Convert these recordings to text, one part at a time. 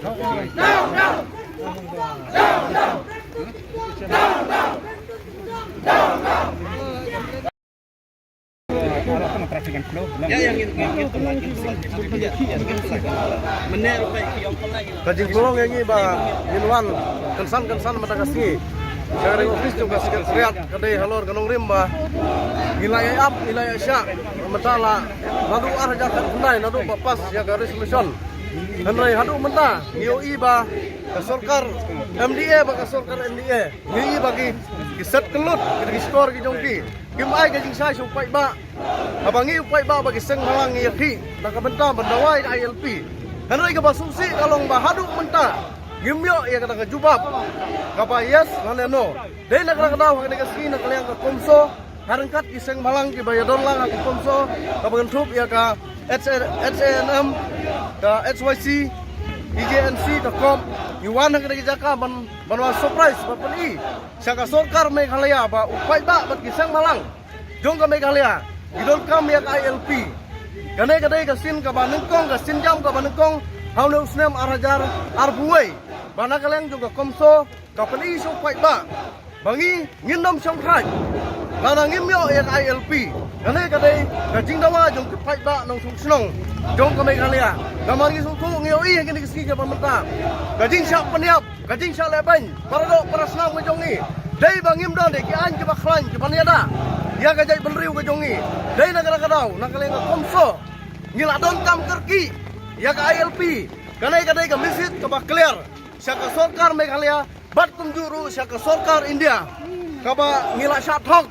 Kajing kulong yang ini minuan kensan matagasi. Dari ofis juga sekretariat kadai halor ganong rimba. Wilayah up, wilayah syak. Mentala nadu arah jakat kendai nadu papas ya garis mission. Henry hadu mentah NIOI ba kasorkar MDA ba kasorkar MDA. NIOI bagi set kelut kiri skor ki jongki. Kim ai gajing sai supai ba. Abangi upai ba bagi seng malang yaki. Nakabenta bendawai ILP. Henry ka basusi kalong ba hadu mentah. Gimyo ya kata jubab. Kapa yes naleno. Dai nak daw hak ka skin nak liang ka komso. Harangkat iseng malang ki bayadon lang ka komso. Kabangan thup ya ka HNM ka HYC EJNC.com Yuan hak ka jaka banwa surprise bapani. Saka sorkar Meghalaya ba upai ba bat kisang malang. Jong ka Meghalaya. Idon kam ya ka ILP. Kadai ka sin ka banengkong ka sinjam ka banengkong. Haune usnem arajar arbuai. Bana kaleng juga komso kapali so fight ba. Bangi ngindom song khai. Lana ngimyo ya ILP. Kadai kajing dawa jong fight ba nong sunong. Jong ka Meghalaya. Gamar ngi suku ngioi yang kini keski ka pemerintah. Kajing syak peniap, kajing syak leban. Parado parasnam ka jongi. Dai bangim don de ki an ki bakhlan ki paniada. Ya kajai benriu ka jongi. Dai nagara kadau nakaleng komso. Ngiladon kam kerki. Ya ka ILP. Kadai ka misit ka clear. Syaka sorkar Meghalaya bat kunjuru syaka sorkar India kaba ngila syathok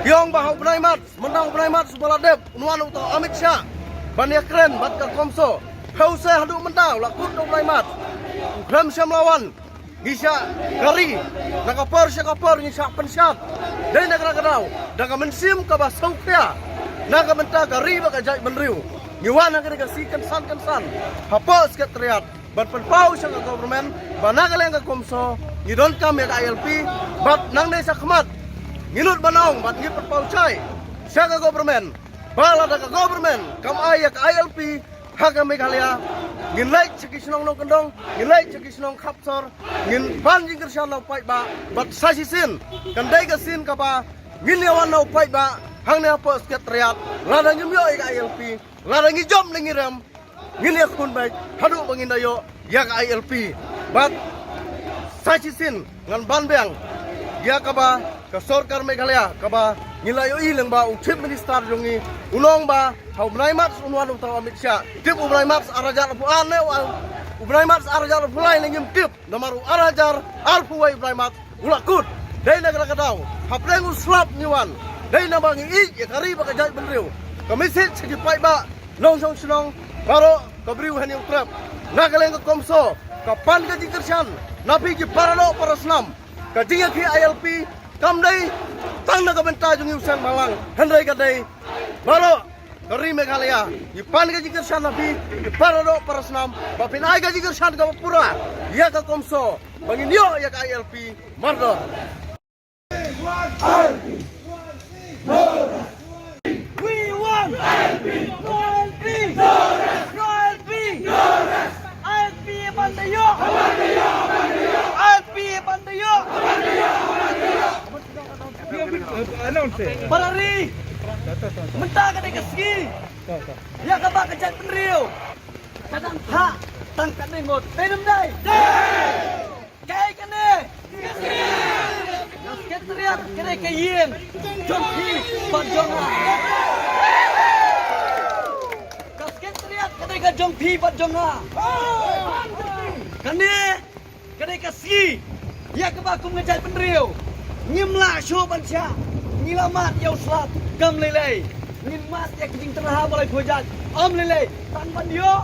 yong bahau benaimat menang benaimat subaladep unuan uto Amit Shah bania keren bat ka komso hause hadu mentau lakut do benaimat gram syamlawan ngisa gari nakapor syakapor ngisa pensyat dai negara kadau daga mensim kaba saukya naga menta gari baka jai benriu ngiwan ka sikan san hapa sekretariat berpenpau syaka government banagaleng ka komso ngidon kam ya ILP bat nang desa khmat ngilut banong bat ngit perpau chai syaka government bala ka government kam ay ka ILP haga Meghalaya ngin like chiki snong nong kendong ngin like chiki snong khapsor ngin ban jingker shan no pai ba bat sasisin kandai ka sin ka ba ngin yawan no pai ba hang ne apa sekretariat lada nyumyo ka ILP lada ngijom ngiram ngini akun baik hadu bangindayo yak ILP bat sacisin ngan banbeng ya kaba ka sorkar Meghalaya kaba ngilayo ileng ba utip minister jongi unong ba hau benaimat unwan utawa Amit Shah tip ubnaimat arajar puan ne ubnaimat arajar pulai nengim tip namaru arajar arpuai ubnaimat ulakut dai negara kadau haprengu slap niwan dai nabangi ya kari ba kajai benriu kamisit segi pai ba nong song snong baro kabriu hani utrap nagaleng ka komso kapan ka jingkersan napi ki paralo parasnam ka jinga ki ILP kamdai tang na kabenta jungi usang malang hendai kadai baro kari Meghalaya ipan ka jingkersan napi ki paralo parasnam bapin ai ka jingkersan ka pura ya ka komso banginyo ya ka ILP mardor we want ILP Bandayo! ILP Bandayo! Barari! Mentah ka dikasgi! Ya ka ba kajat penriu! Kadang ha! Tang ka dengot! Tenam day! Kaya ka ne! Sekretariat kere kayin! Jongki Badjonga! Sekretariat kere ka Jongki Badjonga! Kani kasi ya kebakum ngejai penriu ngimla syo bansya ngilamat yau slat gam lelei ngimmat ya kejing terha balai bojat om lelei tang bandio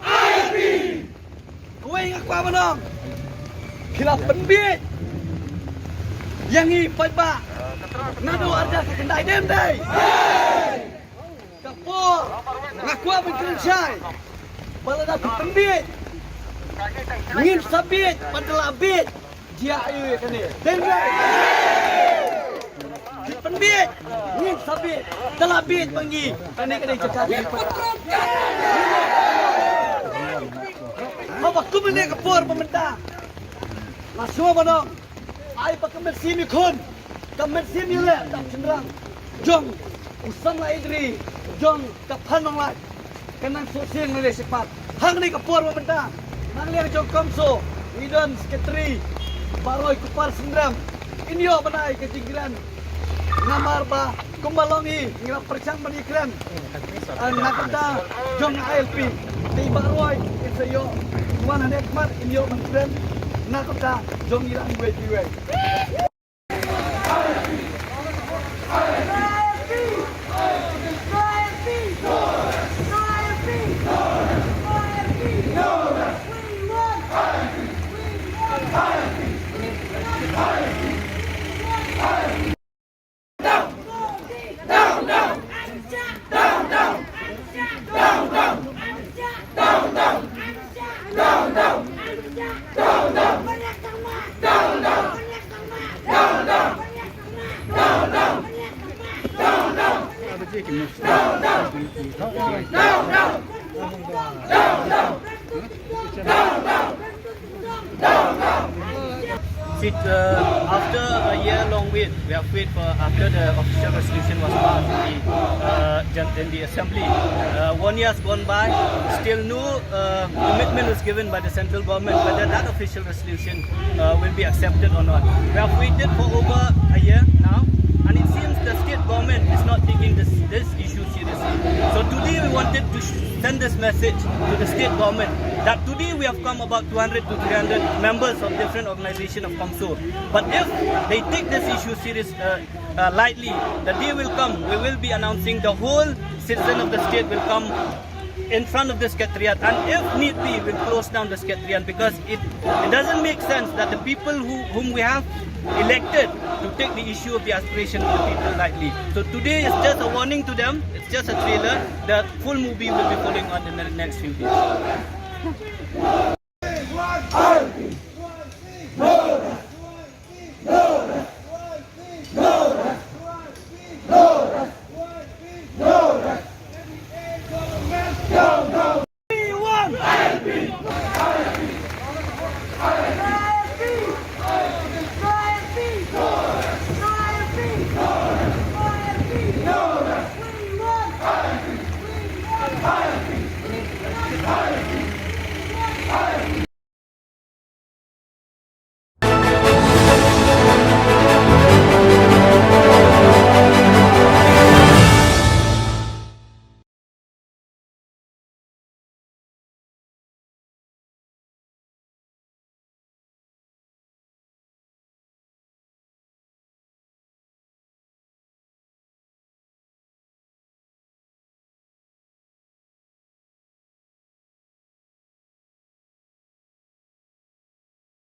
ILP kowe ngaku apa dong khilaf penbit yang i pai ba nado arja ka kendai dem dai kapor ngaku apa kerjai balada penbit ngin sabit padalabit dia ayu kene dengai penbit ngin sabit dalabit pangi kene cekak Kau aku menek kapur pemerintah. Masuk mana? Ai pakai mesin ikon. Kamen sini le tak cenderang. Jong usang la idri. Jong kapan mang lai. Kenang sosial ni cepat. Hang ni kapur pemerintah. Nang liang jong komso. Idon sekretari. Baroi kupar sendram. Inyo banai kejinggiran. Namar ba kumbalongi ngira percang menikran. Nakata jong ALP. Di baroi isayo. Tuan nekmat inyo menikran. Nakata jong irang gue. After a year-long wait, we have waited for after the official resolution was passed in the assembly. 1 year has gone by, still no commitment was given by the central government whether that official resolution will be accepted or not. We have waited for over a year now, and it seems the state government is not taking this issue seriously. So today we wanted to send this message to the state government that today we have come about 200 to 300 members of different organizations of COMSO. But if they take this issue lightly, the day will come, we will be announcing the whole citizen of the state will come in front of the secretariat, and if need be, we'll close down the secretariat, because it doesn't make sense that the people whom we have elected to take the issue of the aspiration of the people lightly. So today is just a warning to them, it's just a trailer. The full movie will be following on in the next few days. Hi!